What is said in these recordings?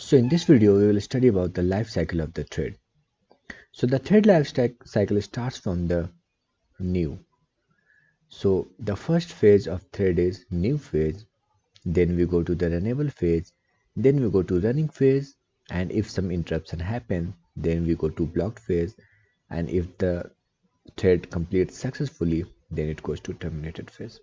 So in this video, we will study about the life cycle of the thread. So the thread life cycle starts from the new. So the first phase of thread is new phase. Then we go to the renewal phase. Then we go to running phase. And if some interruption happen, then we go to blocked phase. And if the thread completes successfully, then it goes to terminated phase.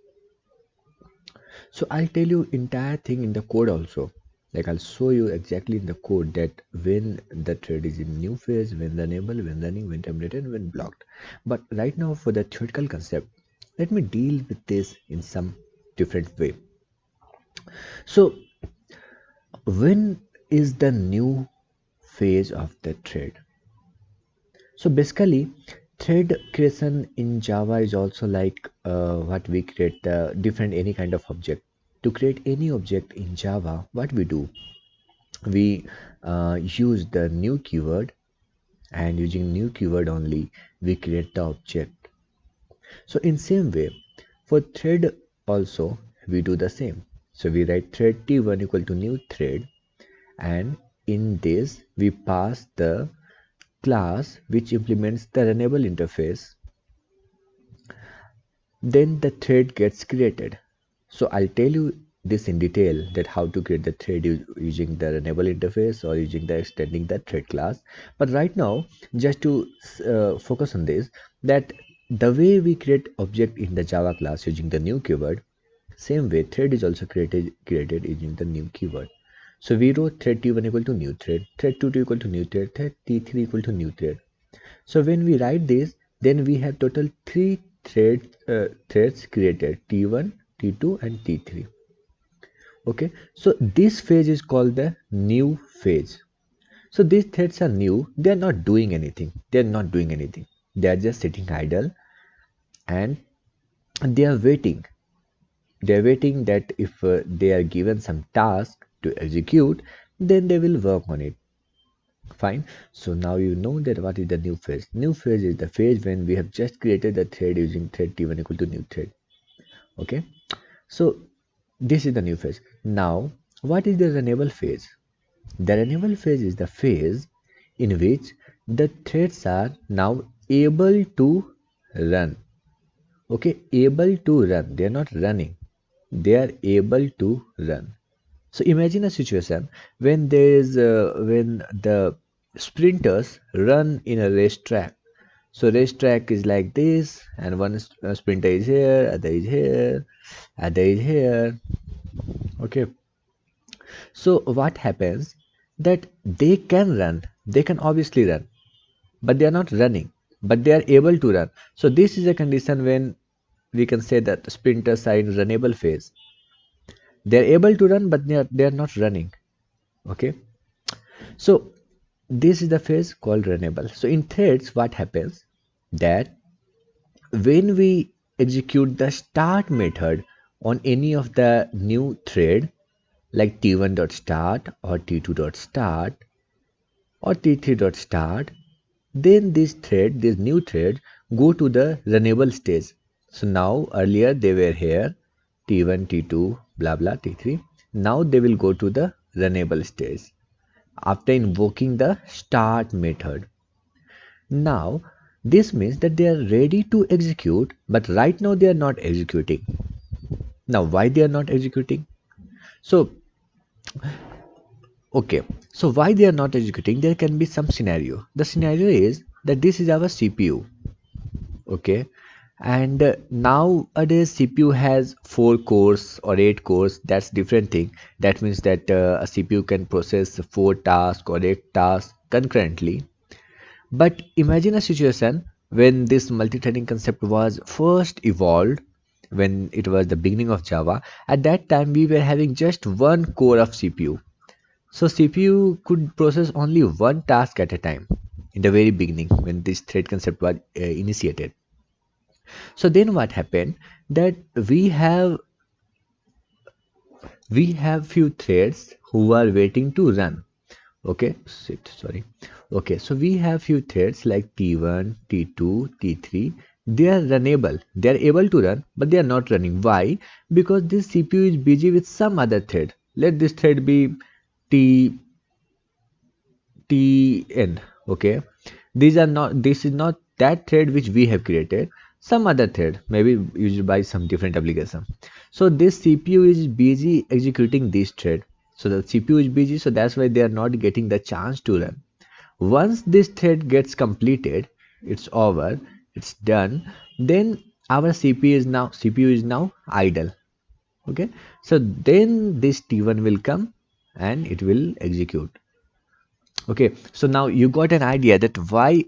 So I'll tell you entire thing in the code also. Like I'll show you exactly in the code that when the thread is in new phase, when runnable, when running, when terminated, when blocked. But right now for the theoretical concept, let me deal with this in some different way. So when is the new phase of the thread? So basically, thread creation in Java is also like what we create the different any kind of object. To create any object in Java, what we do, we use the new keyword, and using new keyword only, we create the object. So in same way, for thread also, we do the same. So we write thread t1 equal to new thread, and in this we pass the class which implements the runnable interface. Then the thread gets created. So I'll tell you this in detail, that how to create the thread using the runnable interface or using the extending the thread class. But right now, just to focus on this, that the way we create object in the Java class using the new keyword, same way thread is also created using the new keyword. So we wrote thread t1 equal to new thread 2 equal to new thread t3 equal to new thread. So when we write this, then we have total three threads created, t1, t2 and t3. Okay, so this phase is called the new phase. So these threads are new, they are not doing anything, they are just sitting idle, and they are waiting that if they are given some task to execute, then they will work on it. Fine. So now you know that what is the new phase. New phase is the phase when we have just created the thread using thread t1 equal to new thread. Okay. So this is the new phase. Now, what is the renewal phase? The renewal phase is the phase in which the threads are now able to run. Okay, able to run. They are not running. They are able to run. So imagine a situation when when the sprinters run in a racetrack. So racetrack is like this, and one sprinter is here, other is here, other is here. Okay. So what happens, that they can run, they can obviously run, but they are not running, but they are able to run. So this is a condition when we can say that sprinters are in runnable phase. They are able to run, but they are not running. Okay. So this is the phase called runnable. So in threads, what happens, that when we execute the start method on any of the new thread, like t1.start or t2.start or t3.start, then this new thread go to the runnable stage. So now earlier they were here, t1, t2, blah blah, t3. Now they will go to the runnable stage after invoking the start method. Now this means that they are ready to execute, but right now they are not executing. Now why they are not executing? So okay, so why they are not executing? There can be some scenario. The scenario is that this is our CPU. Okay, and nowadays CPU has 4 cores or 8 cores. That's different thing. That means that a CPU can process 4 tasks or 8 tasks concurrently. But imagine a situation when this multi-threading concept was first evolved, when it was the beginning of Java. At that time we were having just one core of CPU. So CPU could process only one task at a time in the very beginning when this thread concept was initiated. So then what happened, that we have few threads who are waiting to run. Okay, sorry. Okay, so we have few threads like t1, t2, t3. They are runnable, they are able to run, but they are not running. Why? Because this CPU is busy with some other thread. Let this thread be t tn. Okay, this is not that thread which we have created, some other thread maybe used by some different application. So this cpu is busy executing this thread, so the cpu is busy, so that's why they are not getting the chance to run. Once this thread gets completed, it's over, it's done, then our cpu is now idle. Okay, so then this t1 will come and it will execute. Okay, so now you got an idea that why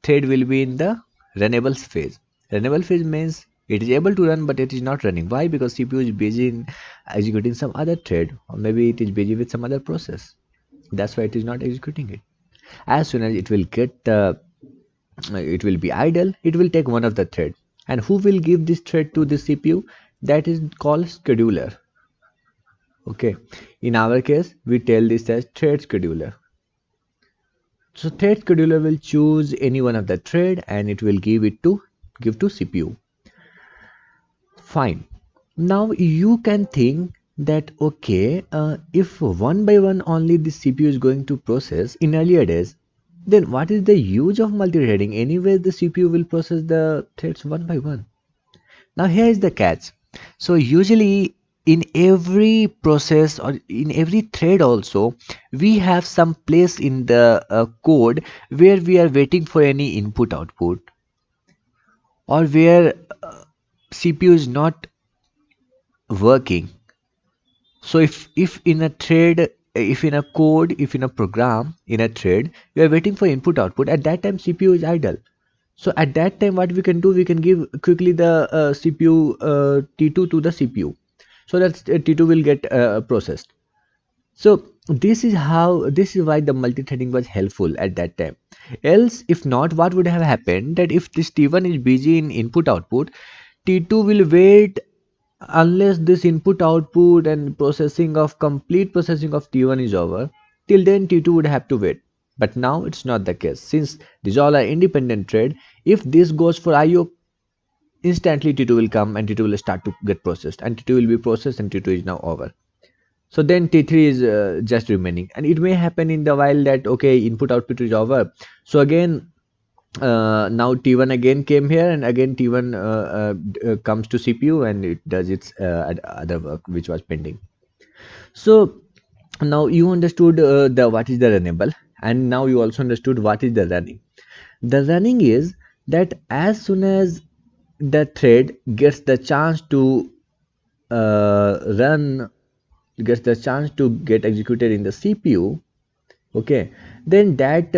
thread will be in the runnable phase. Runnable phase means it is able to run but it is not running. Why? Because CPU is busy in executing some other thread, or maybe it is busy with some other process. That's why it is not executing it. As soon as it will get the it will be idle, it will take one of the thread. And who will give this thread to the CPU? That is called scheduler. Okay, in our case we tell this as thread scheduler. So thread scheduler will choose any one of the thread and it will give to CPU. Fine. Now you can think that okay, if one by one only the CPU is going to process in earlier days, then what is the use of multithreading? Anyway, the CPU will process the threads one by one. Now here is the catch. So usually in every process or in every thread also, we have some place in the code where we are waiting for any input output, or where CPU is not working. So if in a thread, if in a code, if in a program, in a thread, you are waiting for input output, at that time CPU is idle. So at that time, what we can do, we can give quickly the CPU T2 to the CPU, so that T2 will get processed. So this is why the multi-threading was helpful at that time. Else, if not, what would have happened that if this T1 is busy in input output, T2 will wait unless this input output and complete processing of T1 is over. Till then T2 would have to wait. But now it's not the case, since these all are independent thread. If this goes for IO, instantly T2 will come and T2 will start to get processed, and T2 will be processed and T2 is now over. So then T3 is just remaining, and it may happen in the while that okay, input output is over, so again now T1 again came here, and again T1 comes to CPU and it does its other work which was pending. So now you understood the what is the runnable, and now you also understood what is the running. The running is that as soon as the thread gets the chance to run, gets the chance to get executed in the CPU, okay, then that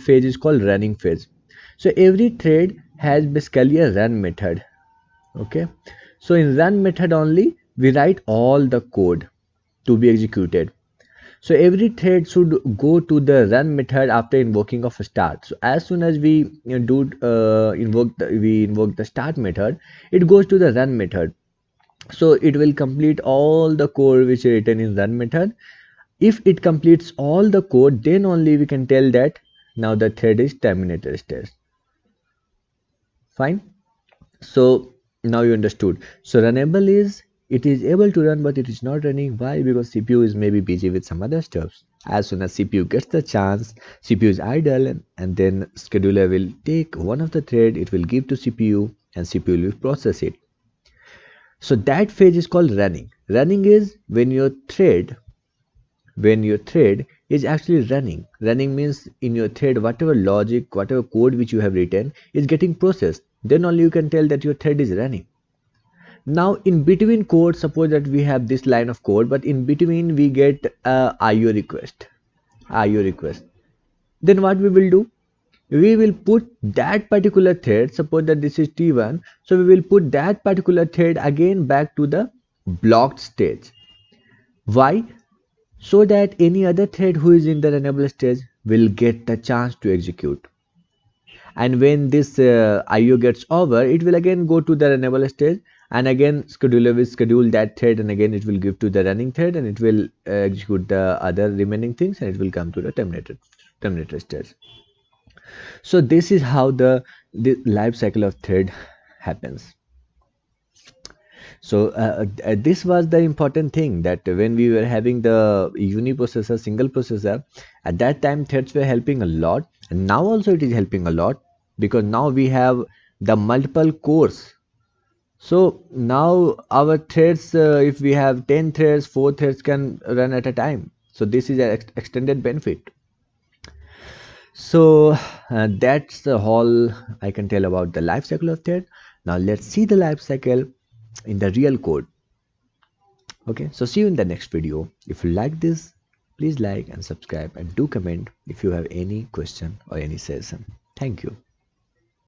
phase is called running phase. So every thread has basically a run method. Okay, so in run method only we write all the code to be executed. So every thread should go to the run method after invoking of start. So as soon as we invoke the start method, it goes to the run method. So it will complete all the code which is written in run method. If it completes all the code, then only we can tell that now the thread is terminated state. Fine. So now you understood. So runnable is it is able to run but it is not running. Why? Because CPU is maybe busy with some other stuff. As soon as CPU gets the chance, CPU is idle, and then scheduler will take one of the thread, it will give to CPU and CPU will process it. So that phase is called running. Running is when your thread is actually running means in your thread whatever logic, whatever code which you have written is getting processed, then only you can tell that your thread is running. Now in between code, suppose that we have this line of code, but in between we get a IO request. Then what we will do, we will put that particular thread, suppose that this is T1, so we will put that particular thread again back to the blocked stage. Why? So that any other thread who is in the runnable stage will get the chance to execute. And when this IO gets over, it will again go to the runnable stage, and again scheduler will schedule that thread, and again it will give to the running thread, and it will execute the other remaining things, and it will come to the terminated stage. So this is how the life cycle of thread happens. So this was the important thing, that when we were having the uniprocessor, single processor, at that time threads were helping a lot, and now also it is helping a lot, because now we have the multiple cores. So now our threads, if we have 10 threads, 4 threads can run at a time. So this is an extended benefit. So that's the whole I can tell about the life cycle of thread. Now let's see the life cycle in the real code. Okay, so see you in the next video. If you like this, please like and subscribe, and do comment if you have any question or any suggestion. Thank you.